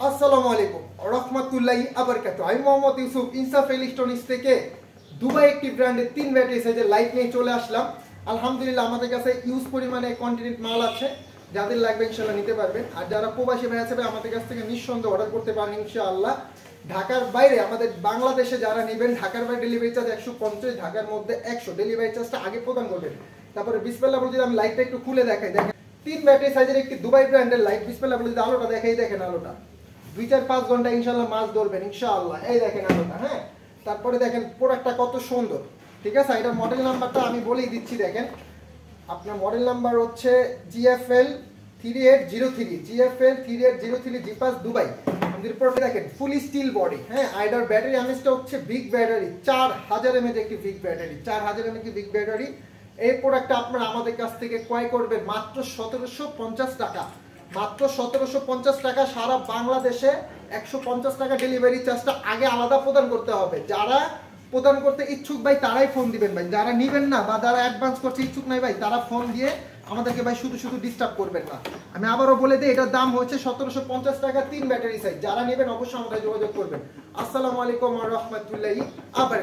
আসসালামু আলাইকুম রহমতুল্লাহি আবরকাতু। আমি মোহাম্মদ ইউসুফ ইনসাফ ইলেকট্রনিক্স থেকে দুবাই একটি ব্র্যান্ডের 3 ব্যাটারি সাইজের লাইট নিয়ে চলে আসলাম। আলহামদুলিল্লাহ আমাদের কাছে ইউজ পরিমাণে কন্টিনেন্ট মাল আছে, যাদের লাগবে ইনশাআল্লাহ নিতে পারবেন। আর যারা প্রবাসী ভাই আছে আমাদের কাছ থেকে নিঃসন্দেহে অর্ডার করতে পারেন ইনশাআল্লাহ। ঢাকার বাইরে আমাদের বাংলাদেশে যারা নেবেন ঢাকার বাইরে ডেলিভারি চার্জ 150, ঢাকার মধ্যে 100 ডেলিভারি চার্জটা আগে প্রদান করবেন। তারপরে বিসমিল্লাহ বলে যদি আমি লাইটটা একটু খুলে দেখাই, দেখেন 3 ব্যাটারি সাইজের একটি দুবাই ব্র্যান্ডের লাইট। বিসমিল্লাহ বলে যদি আলোটা দেখাই, দেখেন আলোটা 2-4-5 ঘন্টা ইনশাআল্লাহ মাছ ধরবেন ইনশাআল্লাহ। এই দেখেন আলোটা, হ্যাঁ। তারপরে দেখেন প্রোডাক্টটা কত সুন্দর, ঠিক আছে। এটা মডেল নাম্বারটা আমি বলেই দিচ্ছি, দেখেন আপনার মডেল নাম্বার হচ্ছে GFL 3803, GFL 3803 জিপাস দুবাই। আমাদের প্রোডাক্ট দেখেন ফুল স্টিল বডি, হ্যাঁ। আইডার ব্যাটারি আমেজটা হচ্ছে বিগ ব্যাটারি, 4000 mAh একটি বিগ ব্যাটারি, 4000 mAh একটি বিগ ব্যাটারি। এই প্রোডাক্টটা আপনারা আমাদের কাছ থেকে ক্রয় করবেন মাত্র 1750 টাকা, মাত্র 1750 টাকা। সারা বাংলাদেশে 150 টাকা ডেলিভারি চার্জটা আগে আলাদা প্রদান করতে হবে। যারা প্রদান করতে ইচ্ছুক ভাই তারাই ফোন দিবেন ভাই, যারা নিবেন না বা যারা অ্যাডভান্স করতে ইচ্ছুক নাই ভাই তারা ফোন দিয়ে আমাদেরকে ভাই শুধু শুধু ডিস্টার্ব করবেন না। আমি আবারও বলে দিই, এটার দাম হচ্ছে 1750 টাকা, 3 ব্যাটারি সাইজ। যারা নেবেন অবশ্যই আমাদের যোগাযোগ করবেন। আসসালামু আলাইকুম ওয়া রাহমাতুল্লাহি আবার